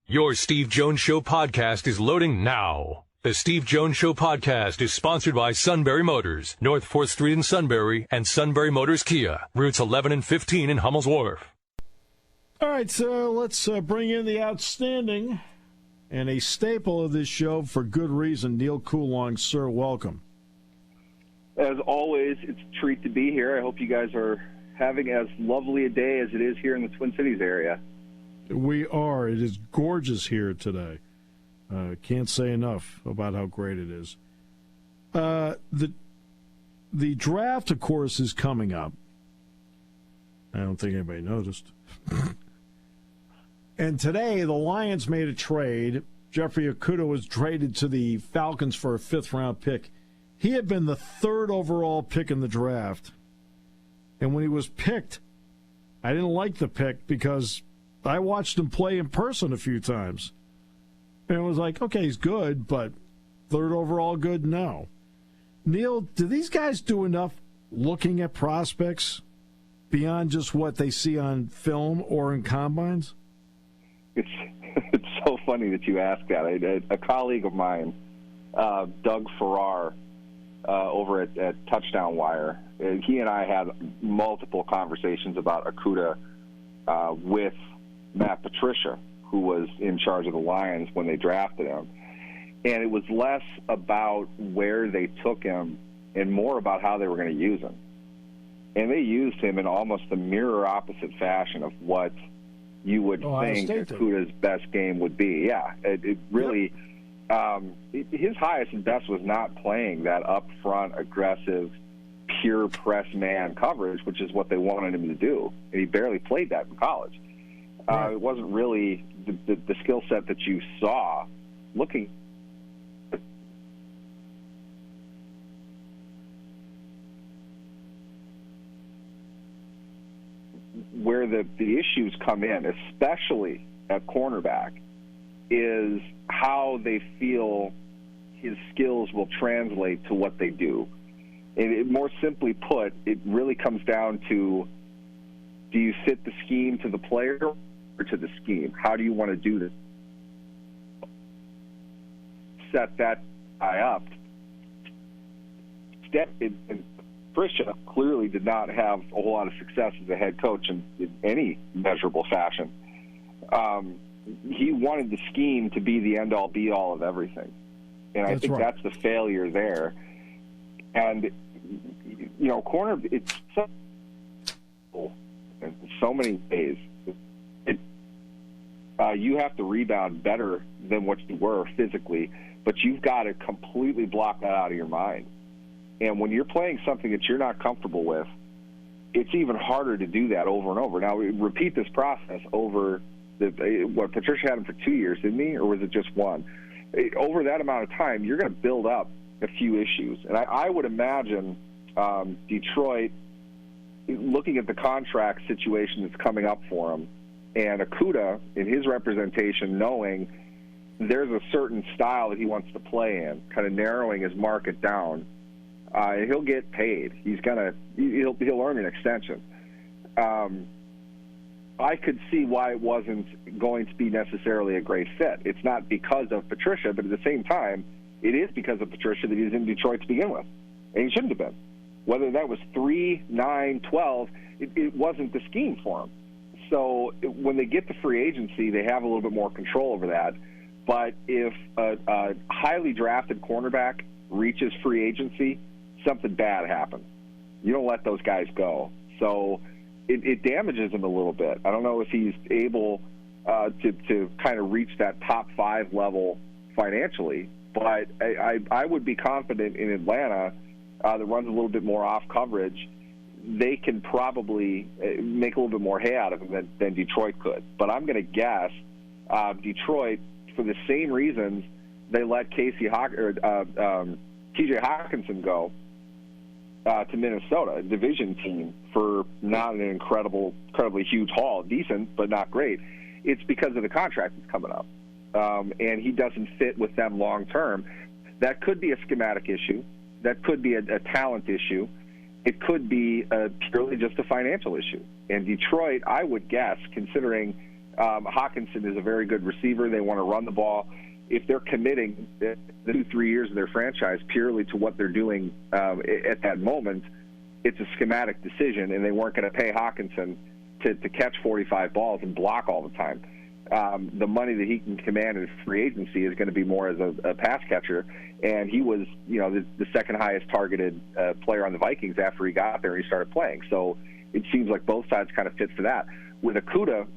Your Steve Jones Show podcast is loading now. The Steve Jones Show podcast is sponsored by Sunbury Motors, North 4th Street in Sunbury, and Sunbury Motors Kia, routes 11 and 15 in Hummel's Wharf. All right, so let's bring in the outstanding and a staple of this show for good reason, Neal Coolong. Sir, welcome. As always, it's a treat to be here. I hope you guys are having as lovely a day as it is here in the Twin Cities area. We are. It is gorgeous here today. Can't say enough about how great it is. The draft, of course, is coming up. I don't think anybody noticed. And today, the Lions made a trade. Jeffrey Okudah was traded to the Falcons for a fifth-round pick. He had been the third overall pick in the draft. And when he was picked, I didn't like the pick because I watched him play in person a few times. And it was like, okay, he's good, but third overall good? No. Neal, do these guys do enough looking at prospects beyond just what they see on film or in combines? It's so funny that you ask that. A colleague of mine, Doug Farrar, over at Touchdown Wire, he and I had multiple conversations about Okudah with Matt Patricia, who was in charge of the Lions when they drafted him. And it was less about where they took him and more about how they were going to use him. And they used him in almost the mirror opposite fashion of what you would think Okudah's best game would be. Yeah, it really, his highest and best was not playing that up-front, aggressive, pure press man coverage, which is what they wanted him to do. And he barely played that in college. It wasn't really the skill set that you saw looking. Where the issues come in, especially at cornerback, is how they feel his skills will translate to what they do. And more simply put, it really comes down to, do you fit the scheme to the player or to the scheme? How do you want to do this? Set that guy up. And Patricia clearly did not have a whole lot of success as a head coach in any measurable fashion. He wanted the scheme to be the end-all, be-all of everything. And I think that's the failure there. And, you know, corner, it's so many ways. You have to rebound better than what you were physically, but you've got to completely block that out of your mind. And when you're playing something that you're not comfortable with, it's even harder to do that over and over. Now, repeat this process over what Patricia had him for 2 years, didn't he? Or was it just one? Over that amount of time, you're going to build up a few issues. And I would imagine Detroit, looking at the contract situation that's coming up for him, and Okudah, in his representation, knowing there's a certain style that he wants to play in, kind of narrowing his market down, he'll get paid. He'll earn an extension. I could see why it wasn't going to be necessarily a great fit. It's not because of Patricia, but at the same time, it is because of Patricia that he's in Detroit to begin with, and he shouldn't have been. Whether that was 3, 9, 12, it wasn't the scheme for him. So when they get to free agency, they have a little bit more control over that. But if a highly drafted cornerback reaches free agency, something bad happens. You don't let those guys go. So it damages him a little bit. I don't know if he's able to kind of reach that top 5 level financially, but I would be confident in Atlanta that runs a little bit more off coverage. They can probably make a little bit more hay out of him than Detroit could. But I'm going to guess Detroit, for the same reasons they let T.J. Hawkinson go to Minnesota, a division team, for not an incredibly huge haul. Decent, but not great. It's because of the contract that's coming up. And he doesn't fit with them long term. That could be a schematic issue. That could be a talent issue. It could be purely just a financial issue. And Detroit, I would guess, considering Hawkinson is a very good receiver. They want to run the ball. If they're committing the 2-3 years of their franchise purely to what they're doing at that moment, it's a schematic decision, and they weren't going to pay Hawkinson to catch 45 balls and block all the time. The money that he can command in free agency is going to be more as a pass catcher, and he was, the second highest targeted player on the Vikings after he got there and he started playing. So it seems like both sides kind of fit for that. With Okudah,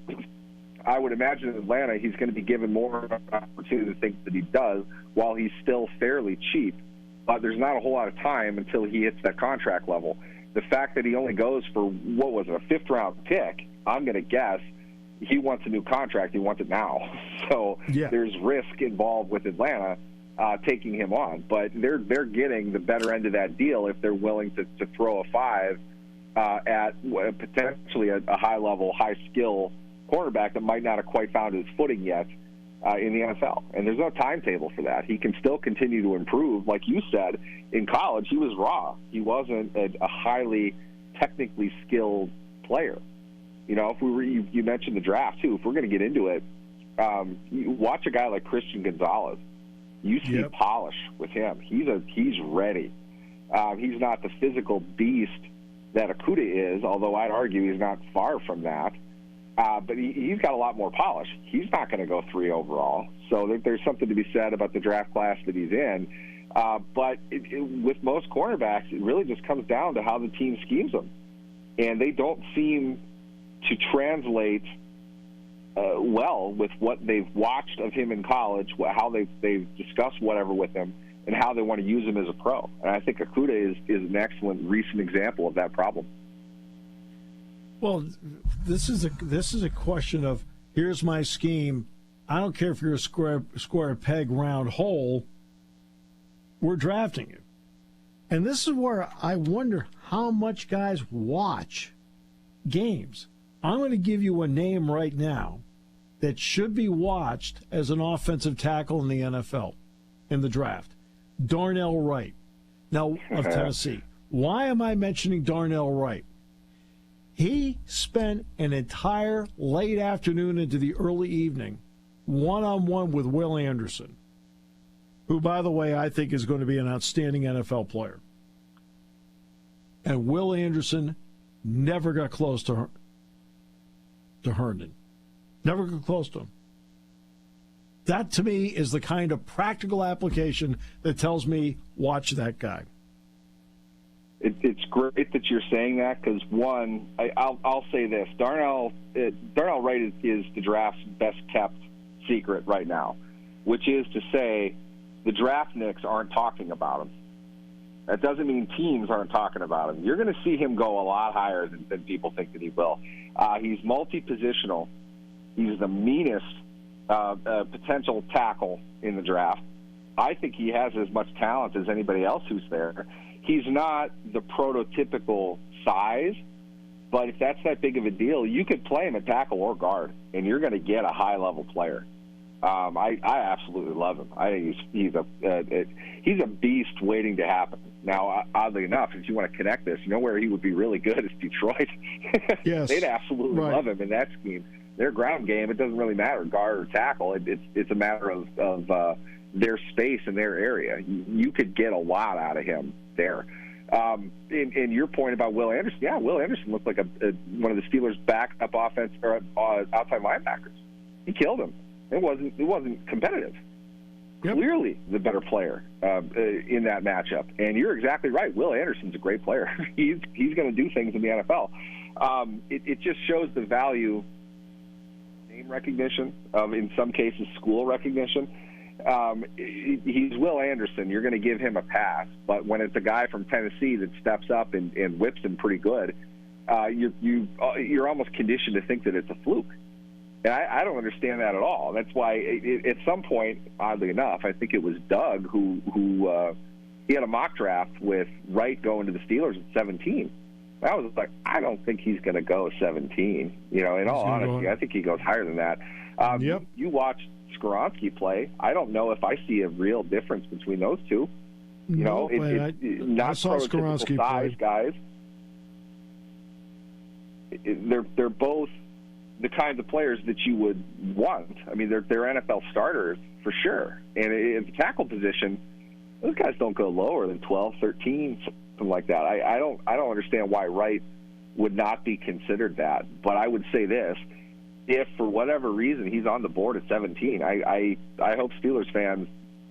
I would imagine in Atlanta he's going to be given more opportunity to think that he does while he's still fairly cheap. But there's not a whole lot of time until he hits that contract level. The fact that he only goes for, a fifth-round pick, I'm going to guess he wants a new contract. He wants it now. So There's risk involved with Atlanta taking him on. But they're getting the better end of that deal if they're willing to throw a 5 at potentially a high-level, high-skill quarterback that might not have quite found his footing yet in the NFL. And there's no timetable for that. He can still continue to improve. Like you said, in college, he was raw. He wasn't a highly technically skilled player. If we were, you mentioned the draft, too. If we're going to get into it, you watch a guy like Christian Gonzalez. You see polish with him. He's ready. He's not the physical beast that Okudah is, although I'd argue he's not far from that. But he's got a lot more polish. He's not going to go 3 overall. So there's something to be said about the draft class that he's in. But with most cornerbacks, it really just comes down to how the team schemes them. And they don't seem to translate well with what they've watched of him in college, how they've discussed whatever with him, and how they want to use him as a pro. And I think Okudah is an excellent recent example of that problem. Well, this is a question of, here's my scheme. I don't care if you're a square peg, round hole. We're drafting you. And this is where I wonder how much guys watch games. I'm going to give you a name right now that should be watched as an offensive tackle in the NFL in the draft. Darnell Wright, now of Tennessee. Why am I mentioning Darnell Wright? He spent an entire late afternoon into the early evening one-on-one with Will Anderson, who, by the way, I think is going to be an outstanding NFL player. And Will Anderson never got close to Herndon. Never got close to him. That, to me, is the kind of practical application that tells me, watch that guy. It's great that you're saying that because, one, I'll say this. Darnell Wright is the draft's best-kept secret right now, which is to say the draftniks aren't talking about him. That doesn't mean teams aren't talking about him. You're going to see him go a lot higher than people think that he will. He's multi-positional. He's the meanest potential tackle in the draft. I think he has as much talent as anybody else who's there. He's not the prototypical size, but if that's that big of a deal, you could play him at tackle or guard, and you're going to get a high-level player. I absolutely love him. I think he's a beast waiting to happen. Now, oddly enough, if you want to connect this, you know where he would be really good is Detroit. Yes, they'd absolutely love him in that scheme. Their ground game, it doesn't really matter, guard or tackle. It's a matter of their space in their area. You could get a lot out of him there. In your point about Will Anderson, Will Anderson looked like one of the Steelers' backup offense or outside linebackers. He killed him. It wasn't competitive. Yep. Clearly the better player in that matchup. And you're exactly right. Will Anderson's a great player. He's going to do things in the NFL. It just shows the value, name recognition, in some cases school recognition. He's Will Anderson. You're going to give him a pass. But when it's a guy from Tennessee that steps up and whips him pretty good, you're almost conditioned to think that it's a fluke. And I don't understand that at all. That's why at some point, oddly enough, I think it was Doug who he had a mock draft with Wright going to the Steelers at 17. I was like, I don't think he's going to go 17. In all honesty, I think he goes higher than that. You watch Skoronski play. I don't know if I see a real difference between those two. Not I saw Skoronski size play. Guys. They're both the kinds of players that you would want. I mean, they're NFL starters for sure. And at the tackle position, those guys don't go lower than 12, 13, something like that. I don't understand why Wright would not be considered that. But I would say this: if for whatever reason he's on the board at 17, I hope Steelers fans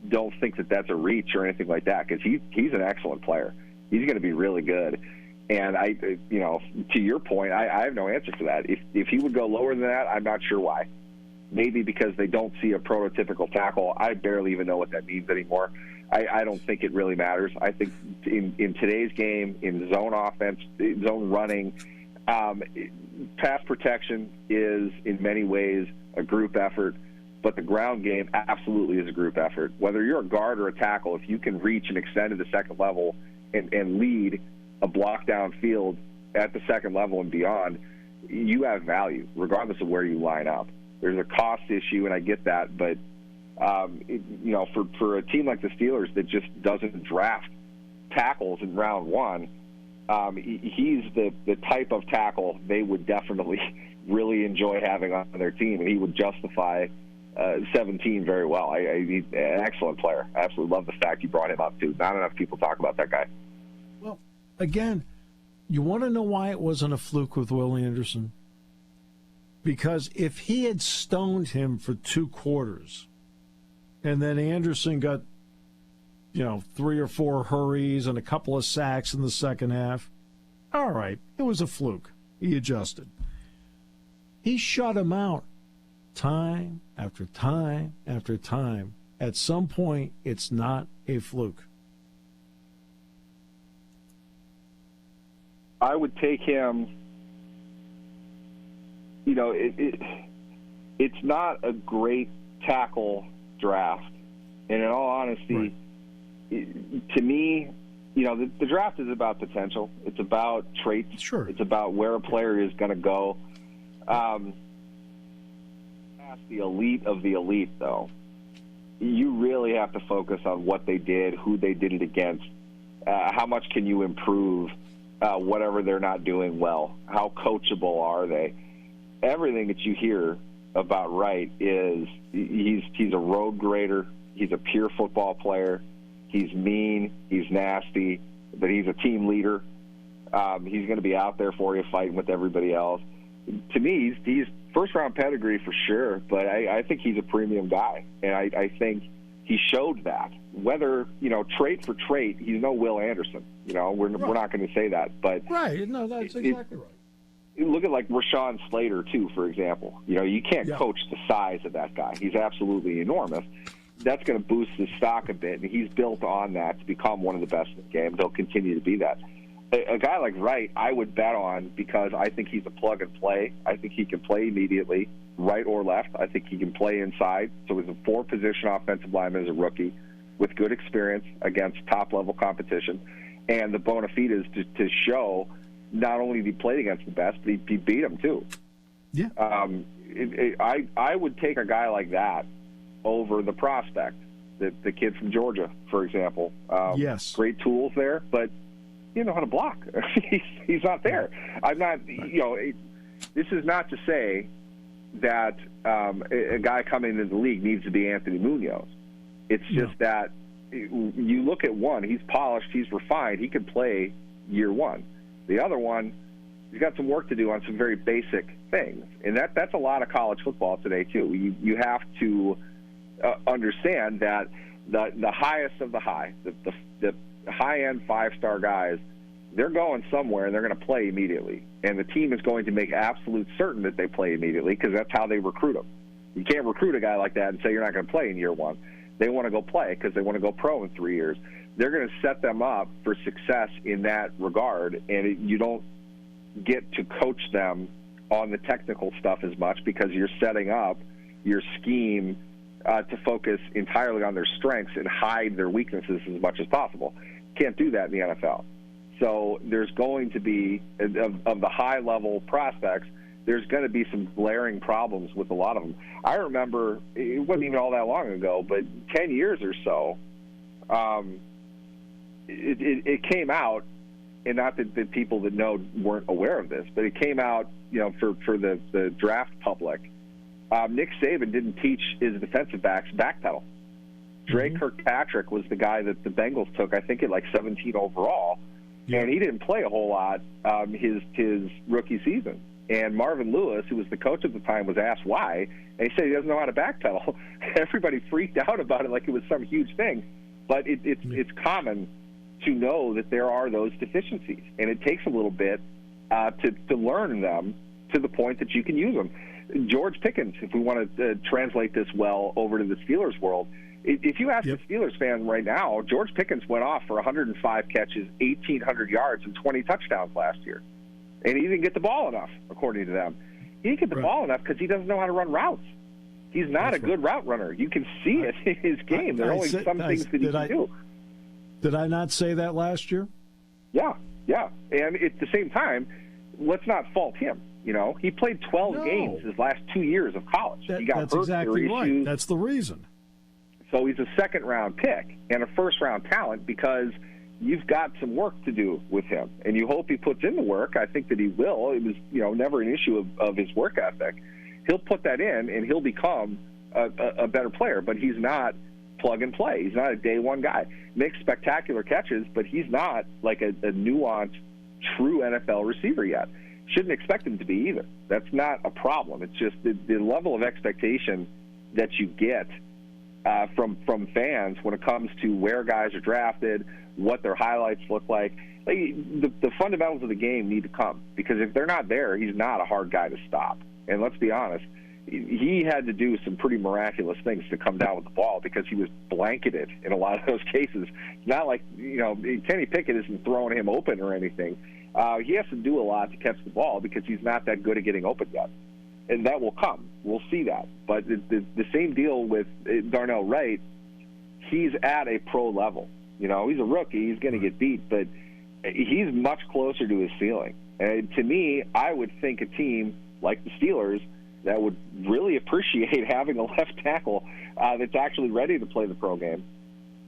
don't think that that's a reach or anything like that, because he's an excellent player. He's going to be really good. And to your point, I have no answer for that. If he would go lower than that, I'm not sure why. Maybe because they don't see a prototypical tackle. I barely even know what that means anymore. I don't think it really matters. I think in today's game, in zone offense, zone running, pass protection is in many ways a group effort, but the ground game absolutely is a group effort. Whether you're a guard or a tackle, if you can reach and extend to the second level and lead a block downfield at the second level and beyond, you have value, regardless of where you line up. There's a cost issue, and I get that, but for a team like the Steelers that just doesn't draft tackles in round one, he's the type of tackle they would definitely really enjoy having on their team, and he would justify 17 very well. He's an excellent player. I absolutely love the fact you brought him up, too. Not enough people talk about that guy. Well, again, you want to know why it wasn't a fluke with Will Anderson? Because if he had stoned him for 2 quarters and then Anderson got, 3 or 4 hurries and a couple of sacks in the second half, all right, it was a fluke. He adjusted. He shut him out time after time after time. At some point, it's not a fluke. I would take him, it's not a great tackle draft. And in all honesty, to me, the draft is about potential. It's about traits. Sure. It's about where a player is going to go. Past the elite of the elite, though, you really have to focus on what they did, who they did it against, how much can you improve whatever they're not doing well, how coachable are they. Everything that you hear about Wright is he's a road grader, he's a pure football player, he's mean, he's nasty, but he's a team leader. He's going to be out there for you fighting with everybody else. To me, he's first-round pedigree for sure, but I think he's a premium guy, and I think he showed that. Whether, trait for trait, he's no Will Anderson. We're not going to say that. But right, no, that's exactly right. Look at like Rashawn Slater, too, for example. You can't coach the size of that guy. He's absolutely enormous. That's going to boost his stock a bit, and he's built on that to become one of the best in the game. He'll continue to be that. A guy like Wright, I would bet on, because I think he's a plug and play. I think he can play immediately, right or left. I think he can play inside. So he's a 4-position offensive lineman as a rookie with good experience against top-level competition. And the bona fides to show not only did he play against the best, but he beat them too. Yeah. I would take a guy like that over the prospect, the kid from Georgia, for example. Yes. Great tools there, but you know how to block. He's not there. I'm not. This is not to say that a guy coming into the league needs to be Anthony Munoz. It's just that you look at one, he's polished, he's refined, he can play year one. The other one, he's got some work to do on some very basic things, and that's a lot of college football today too. You have to understand that the highest of the high, the high-end 5-star guys, they're going somewhere and they're going to play immediately, and the team is going to make absolute certain that they play immediately because that's how they recruit them. You can't recruit a guy like that and say you're not going to play in year one. They want to go play because they want to go pro in 3 years. They're going to set them up for success in that regard, and you don't get to coach them on the technical stuff as much because you're setting up your scheme to focus entirely on their strengths and hide their weaknesses as much as possible. Can't do that in the NFL. So there's going to be, of the high-level prospects, there's going to be some glaring problems with a lot of them. I remember, it wasn't even all that long ago, but 10 years or so, it came out, and not that people that know weren't aware of this, but it came out, for the draft public. Nick Saban didn't teach his defensive backs backpedal. Dre Kirkpatrick was the guy that the Bengals took, I think, at like 17 overall, and he didn't play a whole lot his rookie season. And Marvin Lewis, who was the coach at the time, was asked why, and he said he doesn't know how to backpedal. Everybody freaked out about it like it was some huge thing, but it's common to know that there are those deficiencies, and it takes a little bit to learn them to the point that you can use them. George Pickens, if we want to translate this well over to the Steelers world, if you ask a Steelers fan right now, George Pickens went off for 105 catches, 1,800 yards, and 20 touchdowns last year. And he didn't get the ball enough, according to them. He didn't get the ball enough because he doesn't know how to run routes. He's not a good route runner. You can see it in his game. There are only some things that he can do. Did I not say that last year? Yeah. And at the same time, let's not fault him. He played 12 games his last 2 years of college. He got that's hurt, exactly right. issues. That's the reason. So he's a second-round pick and a first-round talent because you've got some work to do with him, and you hope he puts in the work. I think that he will. It was, never an issue of his work ethic. He'll put that in, and he'll become a better player, but he's not plug-and-play. He's not a day-one guy. Makes spectacular catches, but he's not like a nuanced, true NFL receiver yet. Shouldn't expect him to be either. That's not a problem. It's just the level of expectation that you get from fans when it comes to where guys are drafted, what their highlights look like. The fundamentals of the game need to come, because if they're not there, he's not a hard guy to stop. And let's be honest, he had to do some pretty miraculous things to come down with the ball because he was blanketed in a lot of those cases. It's not like, Kenny Pickett isn't throwing him open or anything. He has to do a lot to catch the ball because he's not that good at getting open yet. And that will come. We'll see that. But the same deal with Darnell Wright, he's at a pro level. He's a rookie. He's going to get beat, but he's much closer to his ceiling. And to me, I would think a team like the Steelers that would really appreciate having a left tackle that's actually ready to play the pro game,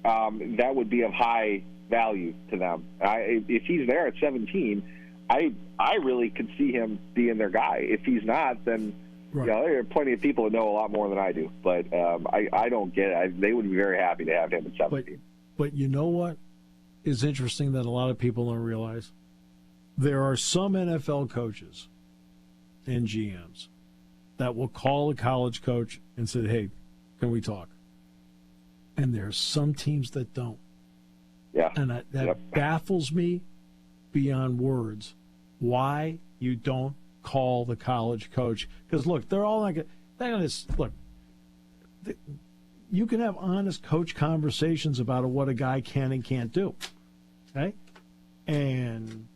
that would be of high value to them. If he's there at 17, I really could see him being their guy. If he's not, then there are plenty of people that know a lot more than I do. But I don't get it. They would be very happy to have him at 17. But you know what is interesting that a lot of people don't realize? There are some NFL coaches and GMs that will call a college coach and say, hey, can we talk? And there are some teams that don't. Yeah. And that baffles me beyond words. Why you don't call the college coach? Because, look, they're all like, look, you can have honest coach conversations about what a guy can and can't do. Okay? And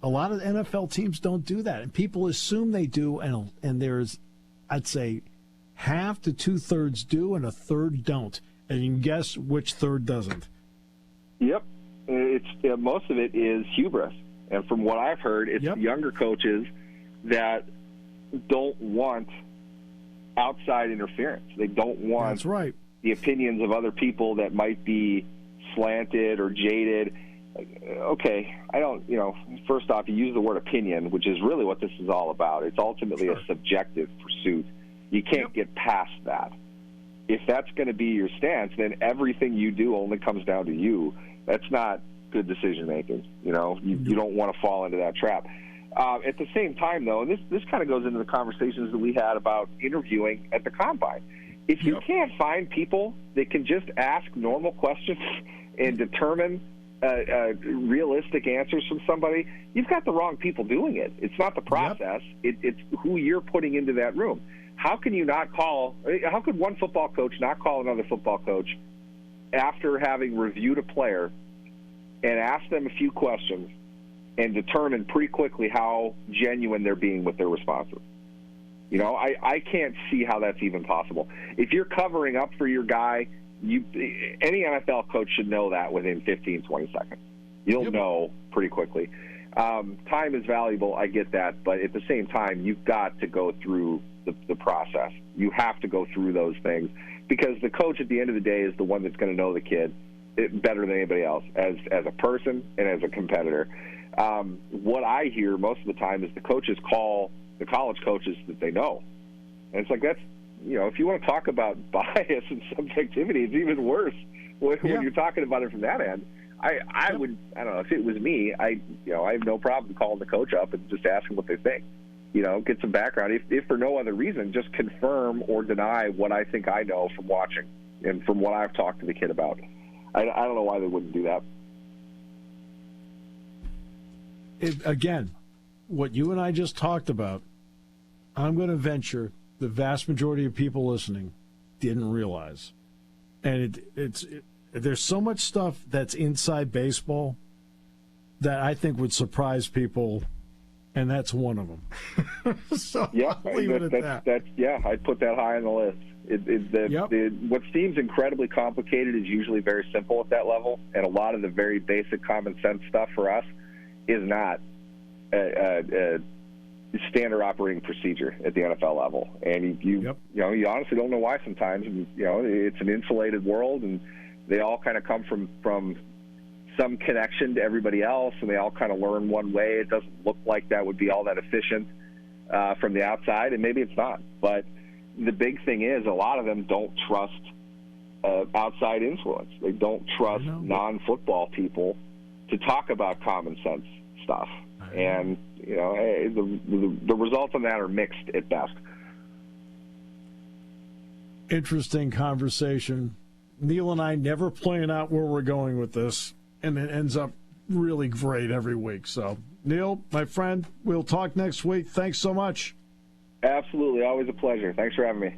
a lot of NFL teams don't do that. And people assume they do, and there's, I'd say, half to two-thirds do and a third don't. And you can guess which third doesn't. Yep. Most of it is hubris. And from what I've heard, it's younger coaches that don't want outside interference. They don't want the opinions of other people that might be slanted or jaded. Okay, I don't, first off, you use the word opinion, which is really what this is all about. It's ultimately a subjective pursuit. You can't get past that. If that's going to be your stance, then everything you do only comes down to you. That's not good decision-making. You don't want to fall into that trap. At the same time, though, and this kind of goes into the conversations that we had about interviewing at the Combine. If you can't find people that can just ask normal questions and determine realistic answers from somebody, you've got the wrong people doing it. It's not the process. It's who you're putting into that room. How could one football coach not call another football coach after having reviewed a player and asked them a few questions and determine pretty quickly how genuine they're being with their responses? I can't see how that's even possible. If you're covering up for your guy, any NFL coach should know that within 15, 20 seconds. You'll know pretty quickly. Time is valuable, I get that, but at the same time, you've got to go through the process. You have to go through those things because the coach at the end of the day is the one that's going to know the kid better than anybody else as a person and as a competitor. What I hear most of the time is the coaches call the college coaches that they know. And it's like, that's, if you want to talk about bias and subjectivity, it's even worse when you're talking about it from that end. I don't know, if it was me, I have no problem calling the coach up and just asking what they think. Get some background. If for no other reason, just confirm or deny what I think I know from watching and from what I've talked to the kid about. I don't know why they wouldn't do that. Again, what you and I just talked about, I'm going to venture the vast majority of people listening didn't realize. And there's so much stuff that's inside baseball that I think would surprise people, and that's one of them. So I'll leave it at that. I'd put that high on the list. What seems incredibly complicated is usually very simple at that level, and a lot of the very basic common sense stuff for us is not a standard operating procedure at the NFL level. And you honestly don't know why sometimes. And, it's an insulated world, and they all kind of come from some connection to everybody else, and they all kind of learn one way. It doesn't look like that would be all that efficient from the outside, and maybe it's not. But the big thing is a lot of them don't trust outside influence. They don't trust non-football people to talk about common sense stuff. And, the results on that are mixed at best. Interesting conversation. Neal and I never plan out where we're going with this, and it ends up really great every week. So, Neal, my friend, we'll talk next week. Thanks so much. Absolutely. Always a pleasure. Thanks for having me.